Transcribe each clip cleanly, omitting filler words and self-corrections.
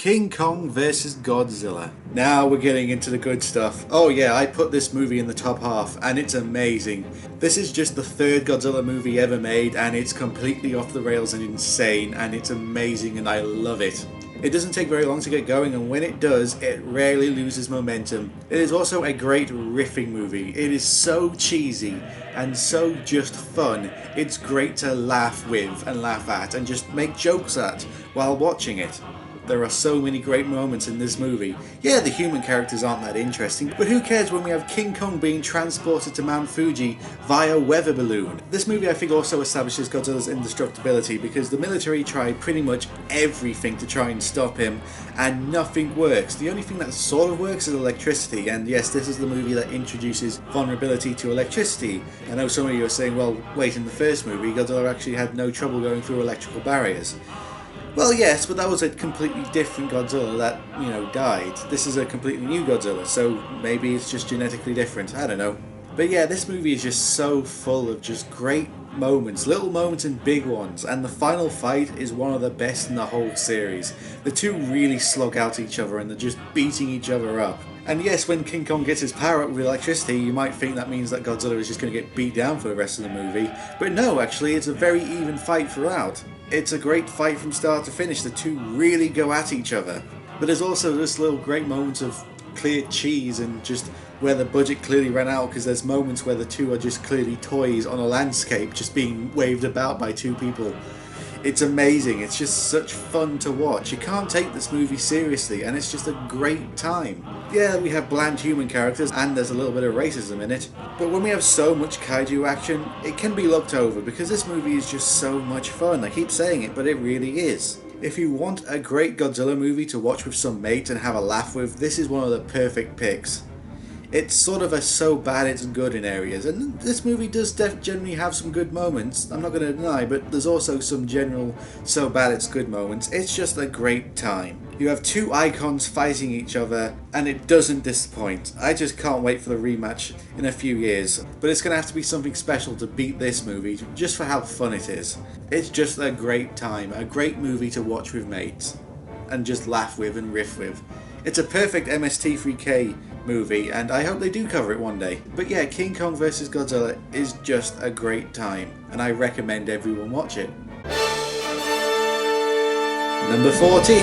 King Kong vs. Godzilla. Now we're getting into the good stuff. Oh yeah, I put this movie in the top half and it's amazing. This is just the third Godzilla movie ever made and it's completely off the rails and insane and it's amazing and I love it. It doesn't take very long to get going and when it does, it rarely loses momentum. It is also a great riffing movie. It is so cheesy and so just fun. It's great to laugh with and laugh at and just make jokes at while watching it. There are so many great moments in this movie. Yeah, the human characters aren't that interesting, but who cares when we have King Kong being transported to Mount Fuji via weather balloon? This movie I think also establishes Godzilla's indestructibility because the military tried pretty much everything to try and stop him and nothing works. The only thing that sort of works is electricity, and yes, this is the movie that introduces vulnerability to electricity. I know some of you are saying, well wait, in the first movie Godzilla actually had no trouble going through electrical barriers. Well, yes, but that was a completely different Godzilla that, died. This is a completely new Godzilla, so maybe it's just genetically different, I don't know. But yeah, this movie is just so full of just great moments, little moments and big ones, and the final fight is one of the best in the whole series. The two really slug out each other and they're just beating each other up. And yes, when King Kong gets his power up with electricity, you might think that means that Godzilla is just going to get beat down for the rest of the movie. But no, actually, it's a very even fight throughout. It's a great fight from start to finish. The two really go at each other. But there's also this little great moments of clear cheese and just where the budget clearly ran out because there's moments where the two are just clearly toys on a landscape just being waved about by two people. It's amazing, it's just such fun to watch. You can't take this movie seriously and it's just a great time. Yeah, we have bland human characters and there's a little bit of racism in it, but when we have so much kaiju action, it can be looked over because this movie is just so much fun. I keep saying it, but it really is. If you want a great Godzilla movie to watch with some mates and have a laugh with, this is one of the perfect picks. It's sort of a so bad it's good in areas, and this movie does generally have some good moments, I'm not going to deny, but there's also some general so bad it's good moments. It's just a great time. You have two icons fighting each other, and it doesn't disappoint. I just can't wait for the rematch in a few years, but it's going to have to be something special to beat this movie, just for how fun it is. It's just a great time, a great movie to watch with mates, and just laugh with and riff with. It's a perfect MST3K movie and I hope they do cover it one day. But yeah, King Kong vs Godzilla is just a great time and I recommend everyone watch it. Number 14.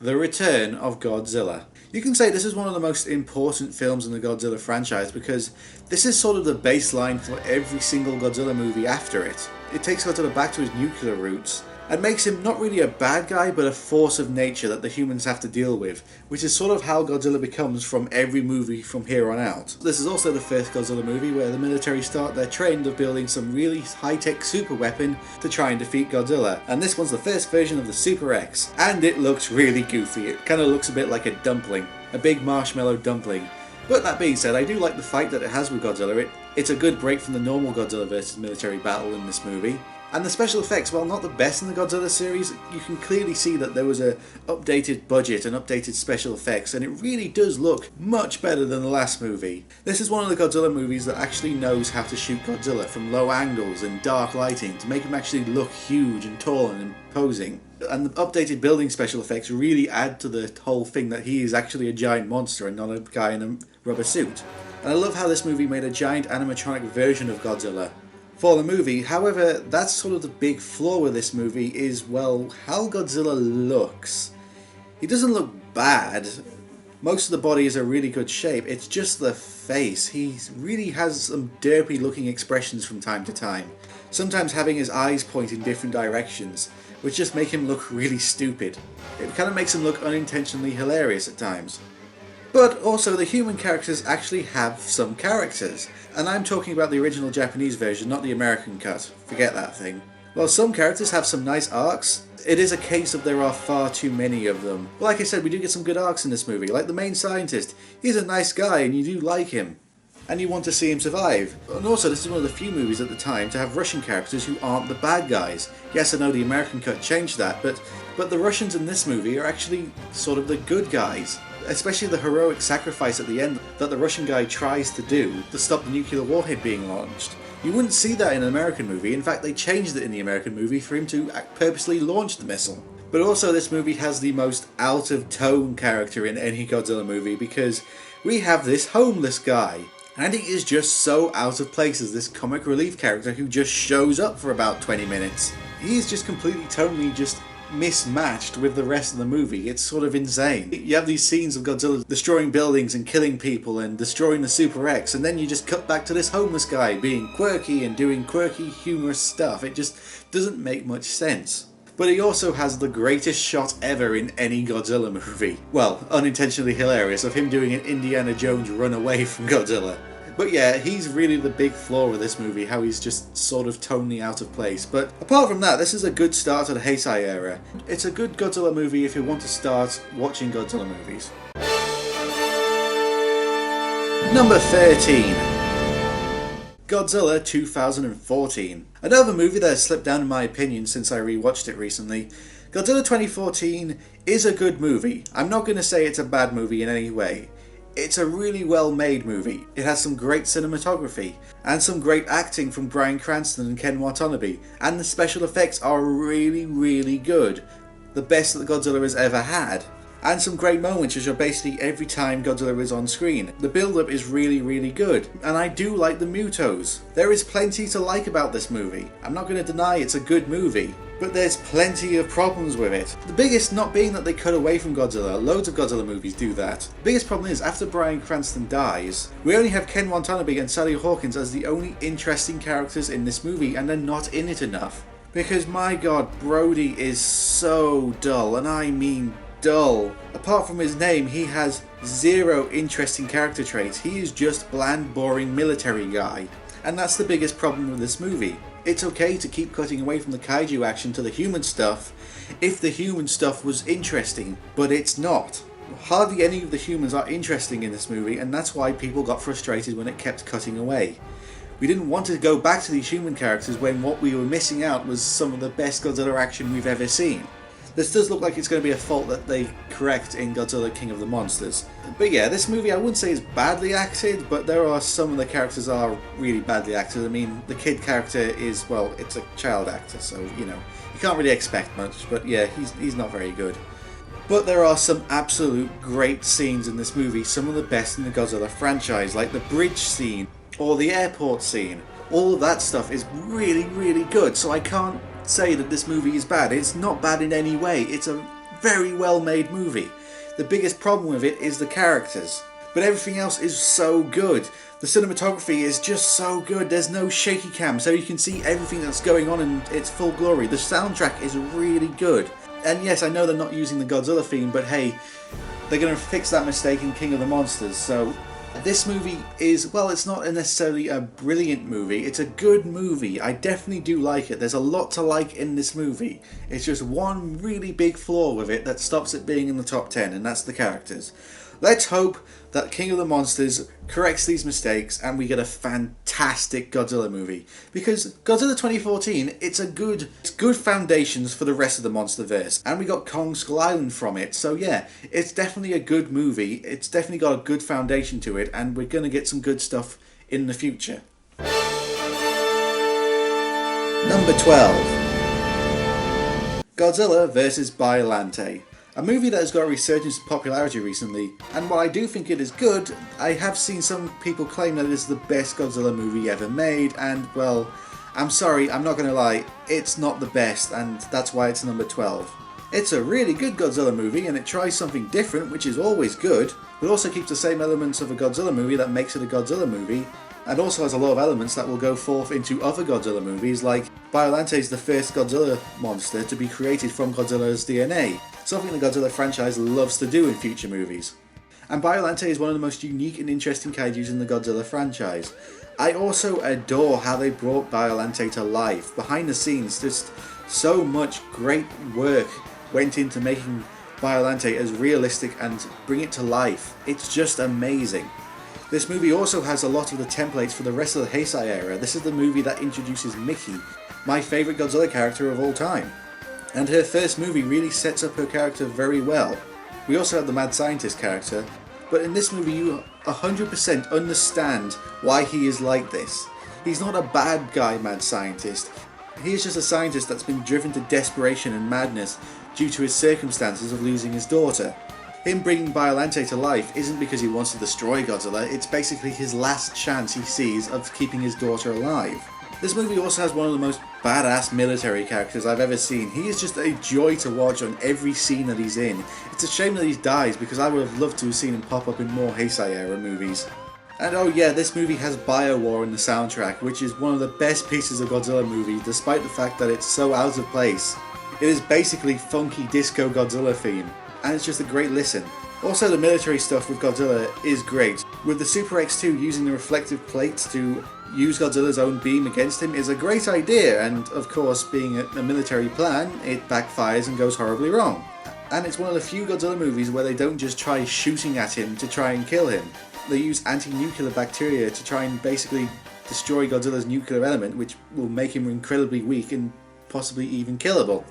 The Return of Godzilla. You can say this is one of the most important films in the Godzilla franchise because this is sort of the baseline for every single Godzilla movie after it. It takes Godzilla back to his nuclear roots and makes him not really a bad guy but a force of nature that the humans have to deal with, which is sort of how Godzilla becomes from every movie from here on out. This is also the first Godzilla movie where the military start their trend of building some really high-tech super weapon to try and defeat Godzilla, and this one's the first version of the Super X, and it looks really goofy. It kind of looks a bit like a dumpling, a big marshmallow dumpling. But that being said, I do like the fight that it has with Godzilla. It's a good break from the normal Godzilla vs military battle in this movie. And the special effects, while not the best in the Godzilla series, you can clearly see that there was an updated budget and updated special effects, and it really does look much better than the last movie. This is one of the Godzilla movies that actually knows how to shoot Godzilla from low angles and dark lighting to make him actually look huge and tall and imposing. And the updated building special effects really add to the whole thing that he is actually a giant monster and not a guy in a rubber suit. And I love how this movie made a giant animatronic version of Godzilla for the movie. However, that's sort of the big flaw with this movie is, well, how Godzilla looks. He doesn't look bad. Most of the body is a really good shape. It's just the face. He really has some derpy looking expressions from time to time. Sometimes having his eyes point in different directions, which just make him look really stupid. It kind of makes him look unintentionally hilarious at times. But also the human characters actually have some characters, and I'm talking about the original Japanese version, not the American cut. Forget that thing. While some characters have some nice arcs, it is a case of there are far too many of them. But like I said, we do get some good arcs in this movie, like the main scientist. He's a nice guy and you do like him, and you want to see him survive. And also, this is one of the few movies at the time to have Russian characters who aren't the bad guys. Yes, I know the American cut changed that, but the Russians in this movie are actually sort of the good guys. Especially the heroic sacrifice at the end that the Russian guy tries to do to stop the nuclear warhead being launched. You wouldn't see that in an American movie. In fact, they changed it in the American movie for him to purposely launch the missile. But also this movie has the most out of tone character in any Godzilla movie, because we have this homeless guy. And he is just so out of place as this comic relief character who just shows up for about 20 minutes. He is just completely tonally just mismatched with the rest of the movie. It's sort of insane. You have these scenes of Godzilla destroying buildings and killing people and destroying the Super X, and then you just cut back to this homeless guy being quirky and doing quirky, humorous stuff. It just doesn't make much sense. But he also has the greatest shot ever in any Godzilla movie. Well, unintentionally hilarious, of him doing an Indiana Jones run away from Godzilla. But yeah, he's really the big flaw of this movie, how he's just sort of tonally out of place. But apart from that, this is a good start to the Heisei era. It's a good Godzilla movie if you want to start watching Godzilla movies. Number 13. Godzilla 2014. Another movie that has slipped down in my opinion since I rewatched it recently. Godzilla 2014 is a good movie. I'm not going to say it's a bad movie in any way. It's a really well made movie. It has some great cinematography, and some great acting from Bryan Cranston and Ken Watanabe, and the special effects are really, really good. The best that Godzilla has ever had. And some great moments, which are basically every time Godzilla is on screen. The build-up is really, really good, and I do like the Mutos. There is plenty to like about this movie. I'm not going to deny it's a good movie, but there's plenty of problems with it. The biggest not being that they cut away from Godzilla. Loads of Godzilla movies do that. The biggest problem is, after Bryan Cranston dies, we only have Ken Watanabe and Sally Hawkins as the only interesting characters in this movie, and they're not in it enough. Because my god, Brody is so dull, and I mean dull. Apart from his name, he has zero interesting character traits. He is just bland, boring military guy. And that's the biggest problem with this movie. It's okay to keep cutting away from the kaiju action to the human stuff if the human stuff was interesting, but it's not. Hardly any of the humans are interesting in this movie, and that's why people got frustrated when it kept cutting away. We didn't want to go back to these human characters when what we were missing out was some of the best Godzilla action we've ever seen. This does look like it's going to be a fault that they correct in Godzilla King of the Monsters. But yeah, this movie I wouldn't say is badly acted, but there are some of the characters are really badly acted. I mean, the kid character is, well, it's a child actor, so, you know, you can't really expect much, but yeah, he's not very good. But there are some absolute great scenes in this movie, some of the best in the Godzilla franchise, like the bridge scene, or the airport scene. All of that stuff is really, really good, so I can't say that this movie is bad. It's not bad in any way. It's a very well made movie. The biggest problem with it is the characters, but everything else is so good. The cinematography is just so good. There's no shaky cam, so you can see everything that's going on in its full glory. The soundtrack is really good. And yes, I know they're not using the Godzilla theme, but hey, they're going to fix that mistake in King of the Monsters. So this movie is, well, it's not necessarily a brilliant movie, it's a good movie. I definitely do like it. There's a lot to like in this movie. It's just one really big flaw with it that stops it being in the top 10, and that's the characters. Let's hope that King of the Monsters corrects these mistakes and we get a fantastic Godzilla movie. Because Godzilla 2014, it's good foundations for the rest of the Monsterverse. And we got Kong Skull Island from it. So yeah, it's definitely a good movie. It's definitely got a good foundation to it, and we're going to get some good stuff in the future. Number 12. Godzilla vs. Biollante. A movie that has got a resurgence in popularity recently, and while I do think it is good, I have seen some people claim that it is the best Godzilla movie ever made, and well, I'm sorry, I'm not going to lie, it's not the best, and that's why it's number 12. It's a really good Godzilla movie, and it tries something different, which is always good, but also keeps the same elements of a Godzilla movie that makes it a Godzilla movie, and also has a lot of elements that will go forth into other Godzilla movies, like Biollante is the first Godzilla monster to be created from Godzilla's DNA, something the Godzilla franchise loves to do in future movies. And Biollante is one of the most unique and interesting kaijus in the Godzilla franchise. I also adore how they brought Biollante to life. Behind the scenes, just so much great work went into making Biollante as realistic and bring it to life. It's just amazing. This movie also has a lot of the templates for the rest of the Heisei era. This is the movie that introduces Mickey, my favourite Godzilla character of all time. And her first movie really sets up her character very well. We also have the mad scientist character, but in this movie you 100% understand why he is like this. He's not a bad guy mad scientist. He is just a scientist that's been driven to desperation and madness due to his circumstances of losing his daughter. Him bringing Biollante to life isn't because he wants to destroy Godzilla, it's basically his last chance he sees of keeping his daughter alive. This movie also has one of the most badass military characters I've ever seen. He is just a joy to watch on every scene that he's in. It's a shame that he dies because I would have loved to have seen him pop up in more Heisei era movies. And oh yeah, this movie has Biowar in the soundtrack, which is one of the best pieces of Godzilla movies despite the fact that it's so out of place. It is basically funky disco Godzilla theme, and it's just a great listen. Also, the military stuff with Godzilla is great. With the Super X2 using the reflective plates to use Godzilla's own beam against him is a great idea, and of course, being a military plan, it backfires and goes horribly wrong. And it's one of the few Godzilla movies where they don't just try shooting at him to try and kill him. They use anti-nuclear bacteria to try and basically destroy Godzilla's nuclear element, which will make him incredibly weak and possibly even killable.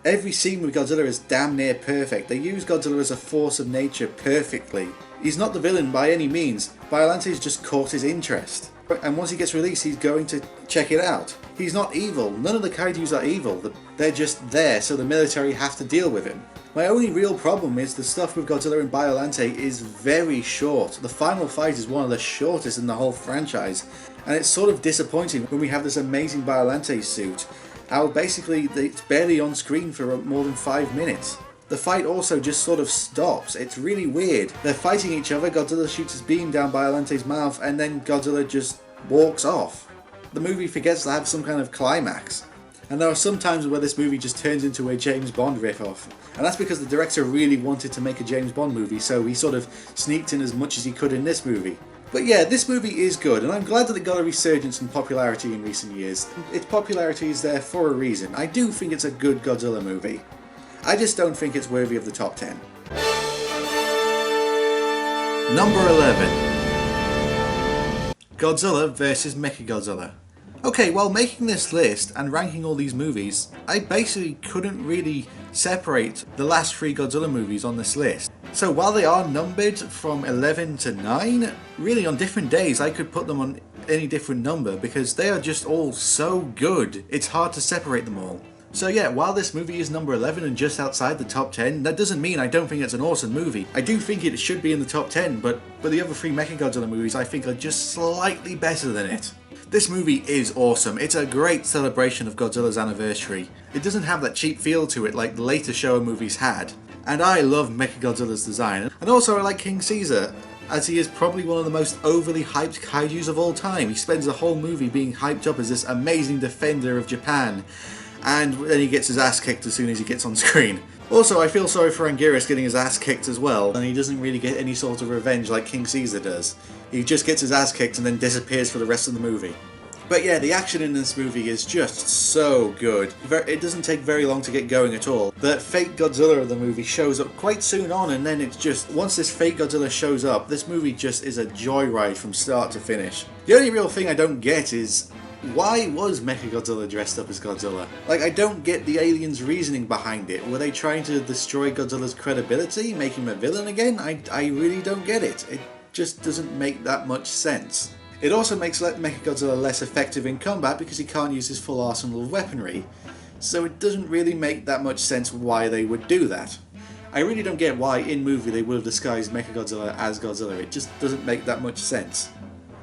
Every scene with Godzilla is damn near perfect. They use Godzilla as a force of nature perfectly. He's not the villain by any means. Biollante's just caught his interest. And once he gets released, he's going to check it out. He's not evil. None of the kaijus are evil. They're just there, so the military have to deal with him. My only real problem is the stuff with Godzilla and Biollante is very short. The final fight is one of the shortest in the whole franchise. And it's sort of disappointing when we have this amazing Biollante suit. How basically it's barely on screen for more than 5 minutes. The fight also just sort of stops. It's really weird. They're fighting each other, Godzilla shoots his beam down Biollante's mouth, and then Godzilla just walks off. The movie forgets to have some kind of climax. And there are some times where this movie just turns into a James Bond riff-off. And that's because the director really wanted to make a James Bond movie, so he sort of sneaked in as much as he could in this movie. But yeah, this movie is good, and I'm glad that it got a resurgence in popularity in recent years. Its popularity is there for a reason. I do think it's a good Godzilla movie. I just don't think it's worthy of the top 10. Number 11. Godzilla vs. Mechagodzilla. Okay, while making this list and ranking all these movies, I basically couldn't really separate the last 3 Godzilla movies on this list. So while they are numbered from 11 to 9, really on different days I could put them on any different number because they are just all so good, it's hard to separate them all. So yeah, while this movie is number 11 and just outside the top 10, that doesn't mean I don't think it's an awesome movie. I do think it should be in the top 10, but the other 3 Mechagodzilla movies I think are just slightly better than it. This movie is awesome. It's a great celebration of Godzilla's anniversary. It doesn't have that cheap feel to it like the later Showa movies had. And I love Mechagodzilla's design. And also I like King Caesar, as he is probably one of the most overly hyped kaijus of all time. He spends the whole movie being hyped up as this amazing defender of Japan. And then he gets his ass kicked as soon as he gets on screen. Also, I feel sorry for Anguirus getting his ass kicked as well, and he doesn't really get any sort of revenge like King Caesar does. He just gets his ass kicked and then disappears for the rest of the movie. But yeah, the action in this movie is just so good. It doesn't take very long to get going at all. The fake Godzilla of the movie shows up quite soon on, and then it's just, once this fake Godzilla shows up, this movie just is a joyride from start to finish. The only real thing I don't get is, why was Mechagodzilla dressed up as Godzilla? Like, I don't get the aliens' reasoning behind it. Were they trying to destroy Godzilla's credibility, make him a villain again? I really don't get it. It just doesn't make that much sense. It also makes Mechagodzilla less effective in combat because he can't use his full arsenal of weaponry. So it doesn't really make that much sense why they would do that. I really don't get why in movie they would have disguised Mechagodzilla as Godzilla. It just doesn't make that much sense.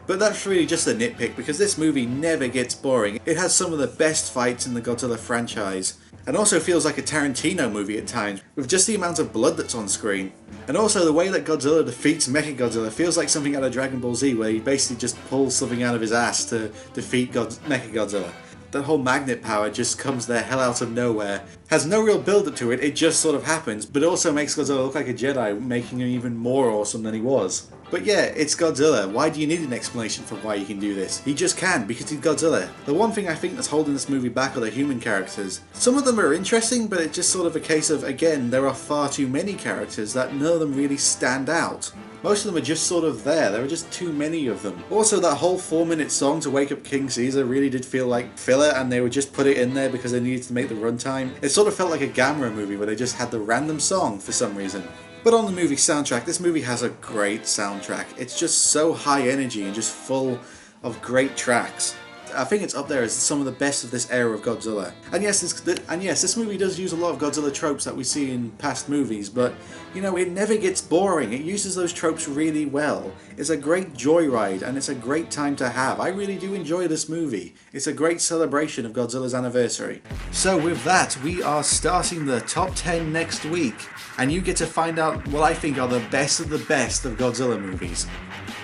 But that's really just a nitpick because this movie never gets boring. It has some of the best fights in the Godzilla franchise, and also feels like a Tarantino movie at times, with just the amount of blood that's on screen. And also the way that Godzilla defeats Mechagodzilla feels like something out of Dragon Ball Z, where he basically just pulls something out of his ass to defeat Mechagodzilla. That whole magnet power just comes the hell out of nowhere. Has no real build-up to it, it just sort of happens, but it also makes Godzilla look like a Jedi, making him even more awesome than he was. But yeah, it's Godzilla. Why do you need an explanation for why he can do this? He just can, because he's Godzilla. The one thing I think that's holding this movie back are the human characters. Some of them are interesting, but it's just sort of a case of, again, there are far too many characters that none of them really stand out. Most of them are just sort of there are just too many of them. Also, that whole 4-minute song to wake up King Caesar really did feel like filler, and they would just put it in there because they needed to make the runtime. It sort of felt like a Gamera movie where they just had the random song for some reason. But on the movie soundtrack, this movie has a great soundtrack. It's just so high energy and just full of great tracks. I think it's up there as some of the best of this era of Godzilla. And yes, this movie does use a lot of Godzilla tropes that we see in past movies, but you know, it never gets boring. It uses those tropes really well. It's a great joyride, and it's a great time to have. I really do enjoy this movie. It's a great celebration of Godzilla's anniversary. So with that, we are starting the top 10 next week, and you get to find out what I think are the best of Godzilla movies.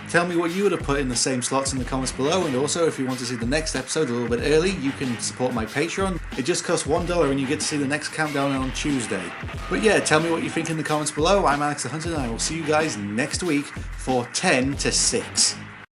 Tell me what you would have put in the same slots in the comments below, and also if you want to see the next episode a little bit early, you can support my Patreon. It just costs $1 and you get to see the next countdown on Tuesday. But yeah, tell me what you think in the comments below. I'm Alexthehunted, and I will see you guys next week for 10 to 6.